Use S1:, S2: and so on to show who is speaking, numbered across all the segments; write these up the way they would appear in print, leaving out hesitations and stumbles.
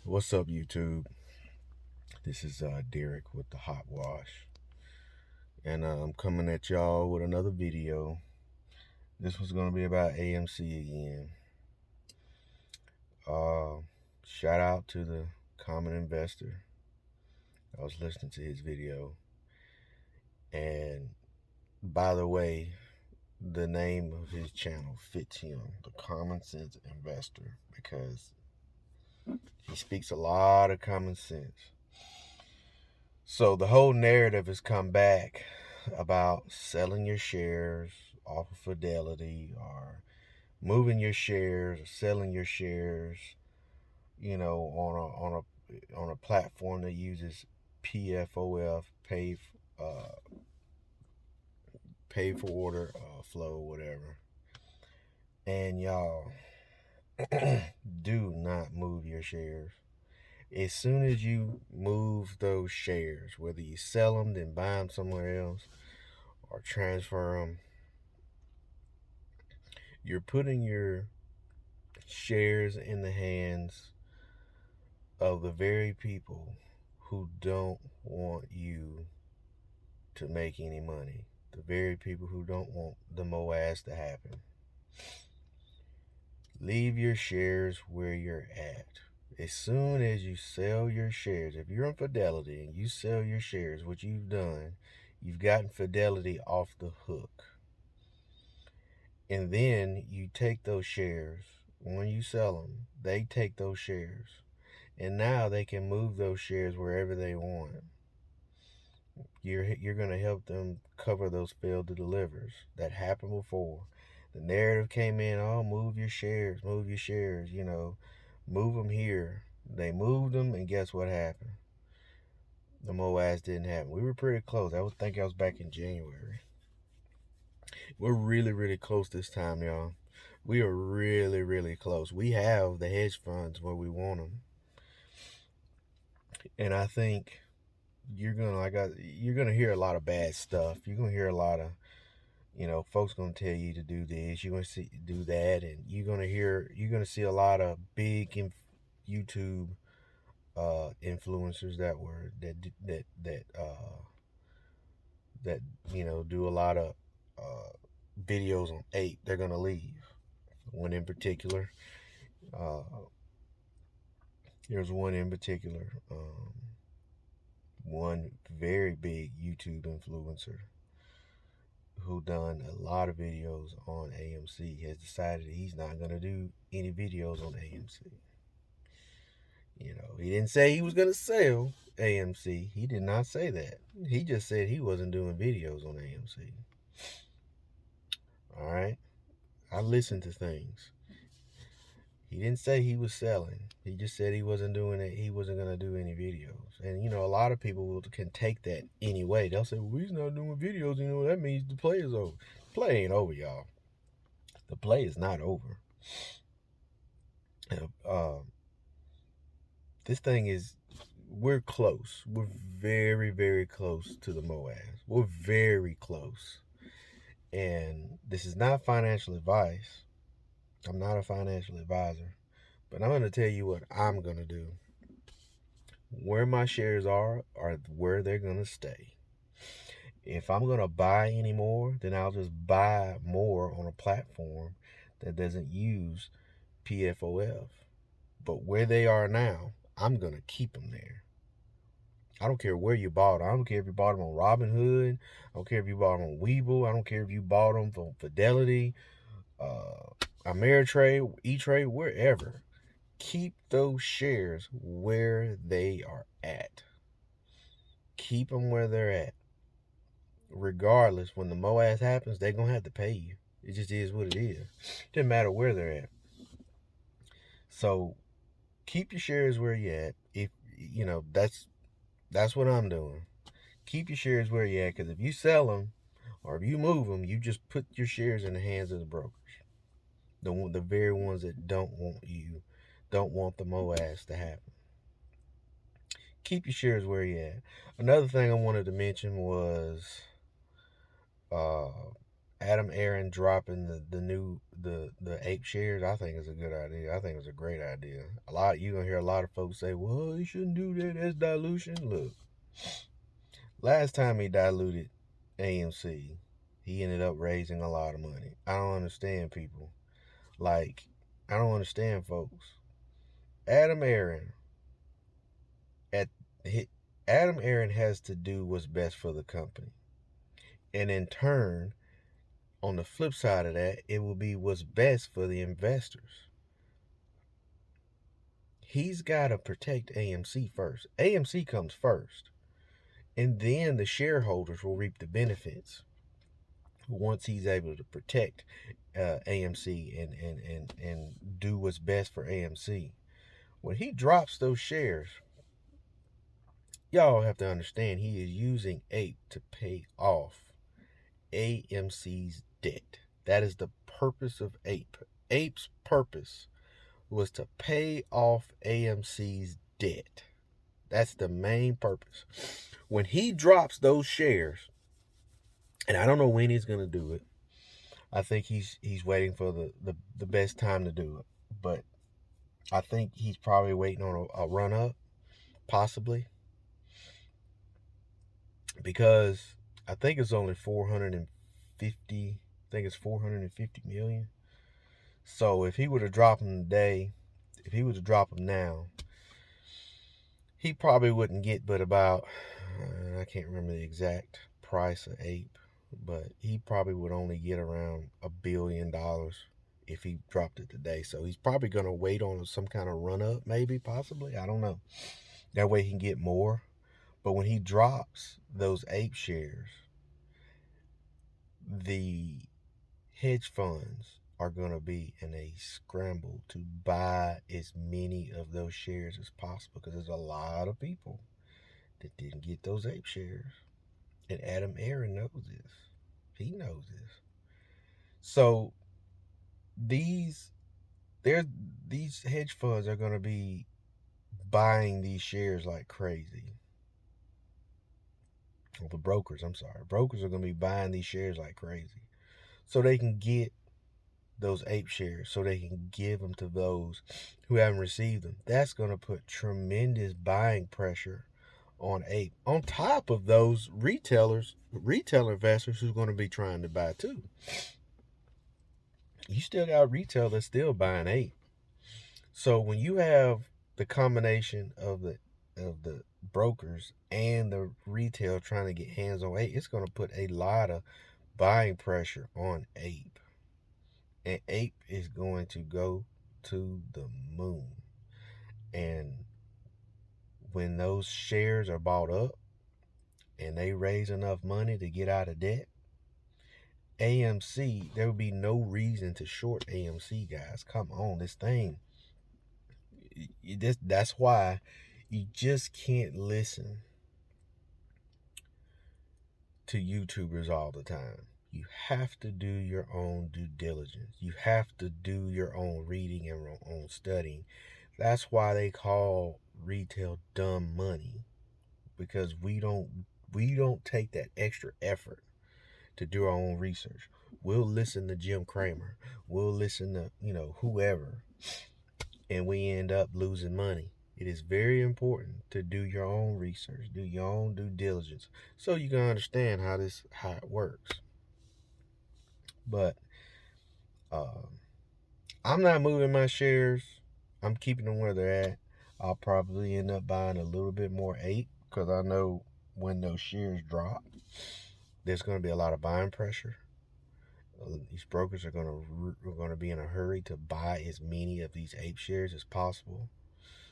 S1: What's up, YouTube? This is Derek with the Hot Wash, and I'm coming at y'all with another video. This one's gonna be about AMC again. Uh, Shout out to the common investor. I was listening to his video, and by the way, the name of his channel fits him, the Common Sense Investor, because he speaks a lot of common sense. So the whole narrative has come back about selling your shares off of Fidelity or moving your shares or selling your shares, on a platform that uses PFOF, pay for order flow, whatever. And y'all, do not move your shares. As soon as you move those shares, whether you sell them, then buy them somewhere else, or transfer them, you're putting your shares in the hands of the very people who don't want you to make any money, the very people who don't want the moass to happen. Leave your shares where you're at. As soon as you sell your shares, if you're in Fidelity and you sell your shares, what you've done, you've gotten Fidelity off the hook. And then you take those shares, when you sell them, they take those shares, and now they can move those shares wherever they want. You're going to help them cover those failed to delivers that happened before. The narrative came in, oh, move your shares, move them here. They moved them, and guess what happened? The moass didn't happen. We were pretty close. I would think I was back in January. We're really, really close this time, y'all. We are really, really close. We have the hedge funds where we want them, and I think you're gonna hear a lot of bad stuff. You're gonna hear a lot of, folks gonna tell you to do this. You're gonna do that, and you're gonna see a lot of big YouTube influencers that do a lot of videos on APE. They're gonna leave. One in particular, uh, there's one in particular, one very big YouTube influencer who done a lot of videos on AMC has decided he's not gonna do any videos on AMC. He didn't say he was gonna sell AMC. He did not say that. He just said he wasn't doing videos on AMC. All right. I listened to things. He didn't say he was selling. He just said he wasn't doing it. He wasn't gonna do any videos. And a lot of people can take that anyway. They'll say, "Well, he's not doing videos. That means the play is over." The play ain't over, y'all. The play is not over. Uh, this thing is. We're close. We're very, very close to the moass. We're very close. And this is not financial advice. I'm not a financial advisor. But I'm going to tell you what I'm going to do. Where my shares are where they're going to stay. If I'm going to buy any more, then I'll just buy more on a platform that doesn't use PFOF. But where they are now, I'm going to keep them there. I don't care where you bought them. I don't care if you bought them on Robinhood. I don't care if you bought them on Webull. I don't care if you bought them from Fidelity, Ameritrade, E-Trade, wherever. Keep those shares where they are at. Keep them where they're at. Regardless, when the moass happens, they're going to have to pay you. It just is what it is. It doesn't matter where they're at. So keep your shares where you're at. If that's what I'm doing. Keep your shares where you're at, because if you sell them or if you move them, you just put your shares in the hands of the brokers, the very ones that don't want the moass to happen. Keep your shares where you're at. Another thing I wanted to mention was Adam Aaron dropping the ape shares, I think is a good idea. I think it's a great idea. You're gonna hear a lot of folks say, "Well, you shouldn't do that. That's dilution." Look, last time he diluted AMC, he ended up raising a lot of money. I don't understand people. Like, I don't understand folks. Adam Aaron at Adam Aaron has to do what's best for the company, and in turn, on the flip side of that, it will be what's best for the investors. He's got to protect AMC first. AMC comes first, and then the shareholders will reap the benefits once he's able to protect AMC and do what's best for AMC. When he drops those shares, y'all have to understand he is using APE to pay off AMC's debt. That is the purpose of APE. APE's purpose was to pay off AMC's debt. That's the main purpose. When he drops those shares, and I don't know when he's going to do it. I think he's waiting for the best time to do it. But I think he's probably waiting on a run up, possibly, because I think it's only 450. I think it's 450 million. So if he were to drop him today, if he were to drop him now, he probably wouldn't get but about, I can't remember the exact price of APE, but he probably would only get around $1 billion if he dropped it today. So he's probably going to wait on some kind of run up, maybe, possibly. I don't know. That way he can get more. But when he drops those APE shares, the hedge funds are going to be in a scramble to buy as many of those shares as possible, because there's a lot of people that didn't get those APE shares. And Adam Aaron knows this. He knows this. So these hedge funds are going to be buying these shares like crazy. Well, the brokers are going to be buying these shares like crazy, so they can get those APE shares, so they can give them to those who haven't received them. That's going to put tremendous buying pressure on APE, on top of those retail investors who's going to be trying to buy too. You still got retail that's still buying APE. So when you have the combination of the brokers and the retail trying to get hands on APE, it's going to put a lot of buying pressure on APE. And APE is going to go to the moon. And when those shares are bought up and they raise enough money to get out of debt, AMC, there will be no reason to short AMC, guys. Come on, this thing. That's why you just can't listen to YouTubers all the time. You have to do your own due diligence. You have to do your own reading and your own studying. That's why they call retail dumb money, because we don't take that extra effort to do our own research. We'll listen to Jim Cramer. We'll listen to, whoever, and we end up losing money. It is very important to do your own research, do your own due diligence, so you can understand how it works. But I'm not moving my shares. I'm keeping them where they're at. I'll probably end up buying a little bit more APE, because I know when those shares drop, there's going to be a lot of buying pressure. These brokers are going to be in a hurry to buy as many of these APE shares as possible.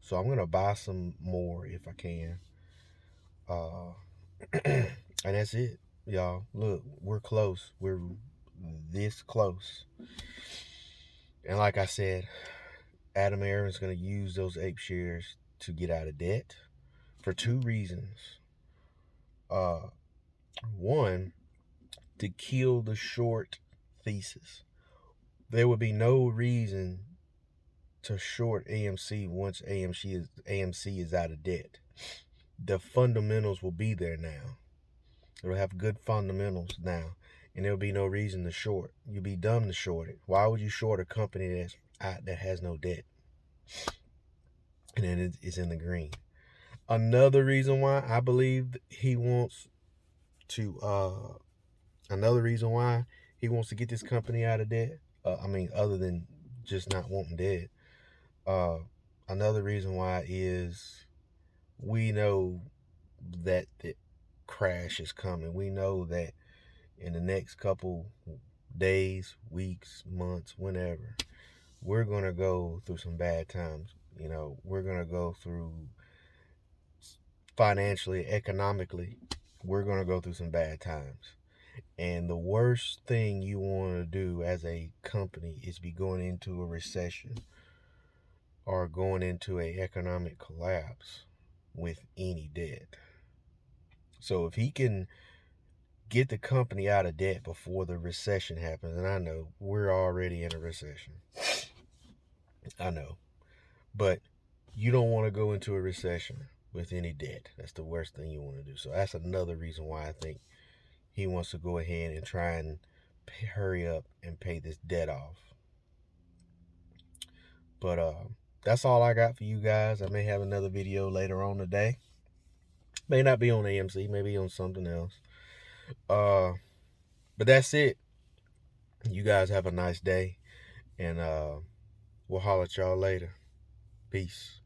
S1: So I'm going to buy some more if I can. And that's it, y'all. Look, we're close. We're this close. And like I said, Adam Aaron's going to use those APE shares to get out of debt for two reasons. One, to kill the short thesis. There would be no reason to short AMC once AMC is out of debt. The fundamentals will be there now. It'll have good fundamentals now. and there'll be no reason to short. You'd be dumb to short it. Why would you short a company that has no debt and then it's in the green? Another reason why I believe he wants to another reason why he wants to get this company out of debt. Other than just not wanting debt. Another reason why is we know that the crash is coming. We know that in the next couple days, weeks, months, whenever, we're going to go through some bad times. We're going to go through financially, economically, we're going to go through some bad times. And the worst thing you want to do as a company is be going into a recession or going into an economic collapse with any debt. So if he can get the company out of debt before the recession happens, and I know we're already in a recession, I know, but you don't want to go into a recession with any debt. That's the worst thing you want to do. So that's another reason why I think he wants to go ahead and try and hurry up and pay this debt off. But that's all I got for you guys. I may have another video later on today. May not be on AMC, maybe on something else. But that's it. You guys have a nice day, and we'll holler at y'all later. Peace.